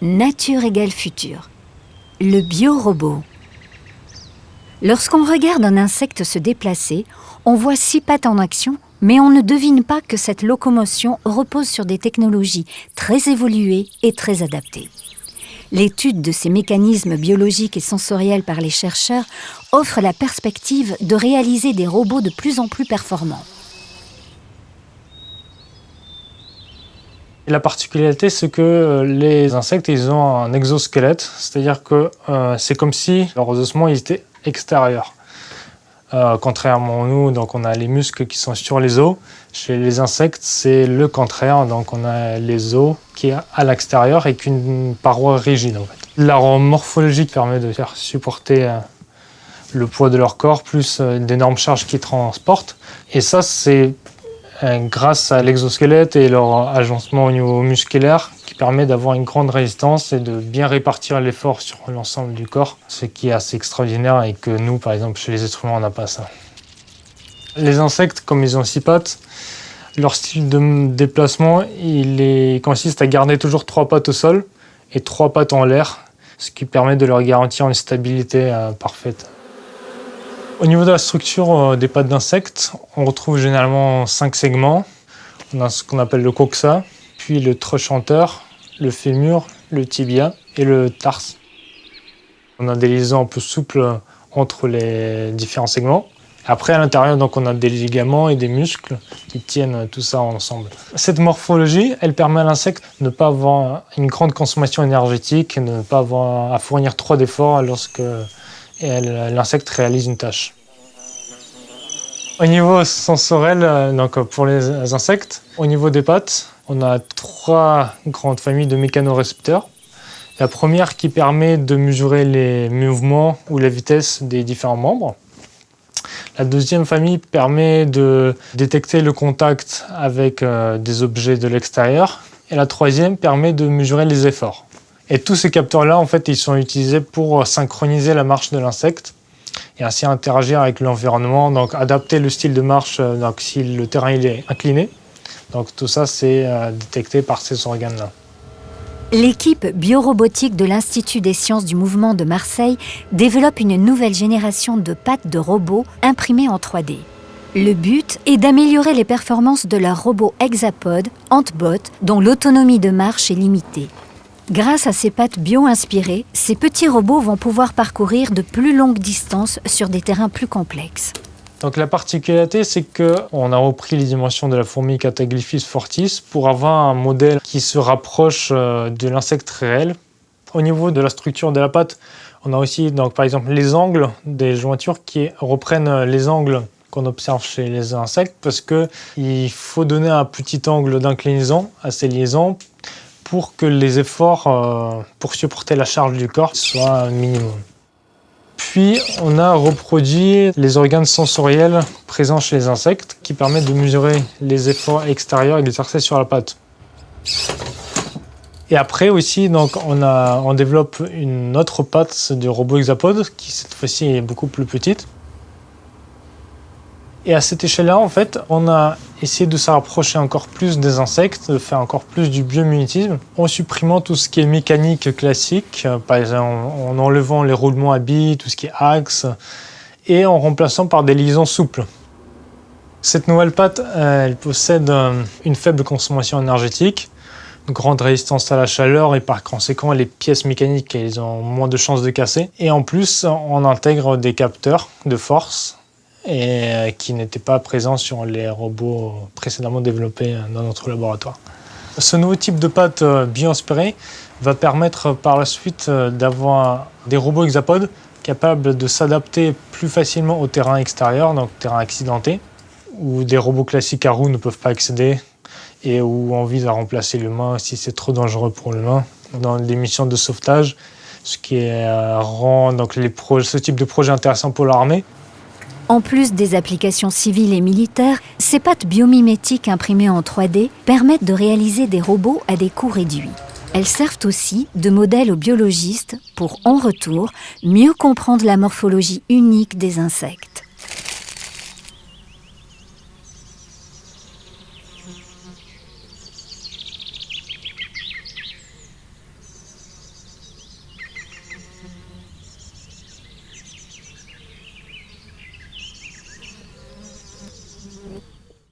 Nature égale futur. Le biorobot. Lorsqu'on regarde un insecte se déplacer, on voit 6 pattes en action, mais on ne devine pas que cette locomotion repose sur des technologies très évoluées et très adaptées. L'étude de ces mécanismes biologiques et sensoriels par les chercheurs offre la perspective de réaliser des robots de plus en plus performants. La particularité, c'est que les insectes, ils ont un exosquelette, c'est-à-dire que c'est comme si leurs ossements ils étaient extérieurs. Contrairement à nous, donc on a les muscles qui sont sur les os. Chez les insectes, c'est le contraire, donc on a les os qui est à l'extérieur et qu'une paroi rigide en fait. Leur morphologie permet de faire supporter le poids de leur corps plus d'énormes charges qu'ils transportent. Et ça, c'est grâce à l'exosquelette et leur agencement au niveau musculaire qui permet d'avoir une grande résistance et de bien répartir l'effort sur l'ensemble du corps, ce qui est assez extraordinaire et que nous, par exemple, chez les êtres humains, on n'a pas ça. Les insectes, comme ils ont 6 pattes, leur style de déplacement, il consiste à garder toujours 3 pattes au sol et 3 pattes en l'air, ce qui permet de leur garantir une stabilité parfaite. Au niveau de la structure des pattes d'insectes, on retrouve généralement 5 segments. On a ce qu'on appelle le coxa, puis le trochanteur, le fémur, le tibia et le tarse. On a des liaisons un peu souples entre les différents segments. Après, à l'intérieur, donc, on a des ligaments et des muscles qui tiennent tout ça ensemble. Cette morphologie, elle permet à l'insecte de ne pas avoir une grande consommation énergétique, de ne pas avoir à fournir trop d'efforts lorsque l'insecte réalise une tâche. Au niveau sensoriel, donc pour les insectes, au niveau des pattes, on a 3 grandes familles de mécanorécepteurs. La première qui permet de mesurer les mouvements ou la vitesse des différents membres. La deuxième famille permet de détecter le contact avec des objets de l'extérieur. Et la troisième permet de mesurer les efforts. Et tous ces capteurs-là, en fait, ils sont utilisés pour synchroniser la marche de l'insecte et ainsi interagir avec l'environnement, donc adapter le style de marche donc, si le terrain il est incliné. Donc tout ça, c'est détecté par ces organes-là. L'équipe biorobotique de l'Institut des sciences du mouvement de Marseille développe une nouvelle génération de pattes de robots imprimées en 3D. Le but est d'améliorer les performances de leurs robots hexapodes, Antbot, dont l'autonomie de marche est limitée. Grâce à ces pattes bio-inspirées, ces petits robots vont pouvoir parcourir de plus longues distances sur des terrains plus complexes. Donc la particularité, c'est qu'on a repris les dimensions de la fourmi Cataglyphis fortis pour avoir un modèle qui se rapproche de l'insecte réel. Au niveau de la structure de la patte, on a aussi donc, par exemple les angles des jointures qui reprennent les angles qu'on observe chez les insectes parce qu'il faut donner un petit angle d'inclinaison à ces liaisons pour que les efforts pour supporter la charge du corps soient minimum. Puis, on a reproduit les organes sensoriels présents chez les insectes qui permettent de mesurer les efforts extérieurs exercés sur la patte. Et après aussi, donc, on développe une autre patte de robot hexapode qui cette fois-ci est beaucoup plus petite. Et à cette échelle-là, en fait, on a essayé de se rapprocher encore plus des insectes, de faire encore plus du biomimétisme, en supprimant tout ce qui est mécanique classique, par exemple en enlevant les roulements à billes, tout ce qui est axe, et en remplaçant par des liaisons souples. Cette nouvelle patte, elle possède une faible consommation énergétique, une grande résistance à la chaleur, et par conséquent, les pièces mécaniques, elles ont moins de chances de casser. Et en plus, on intègre des capteurs de force, et qui n'étaient pas présents sur les robots précédemment développés dans notre laboratoire. Ce nouveau type de patte bio-inspirée va permettre par la suite d'avoir des robots hexapodes capables de s'adapter plus facilement au terrain extérieur, donc terrain accidenté, où des robots classiques à roues ne peuvent pas accéder et où on vise à remplacer l'humain si c'est trop dangereux pour l'humain. Dans des missions de sauvetage, ce qui rend donc, ce type de projet intéressant pour l'armée. En plus des applications civiles et militaires, ces pattes biomimétiques imprimées en 3D permettent de réaliser des robots à des coûts réduits. Elles servent aussi de modèle aux biologistes pour, en retour, mieux comprendre la morphologie unique des insectes.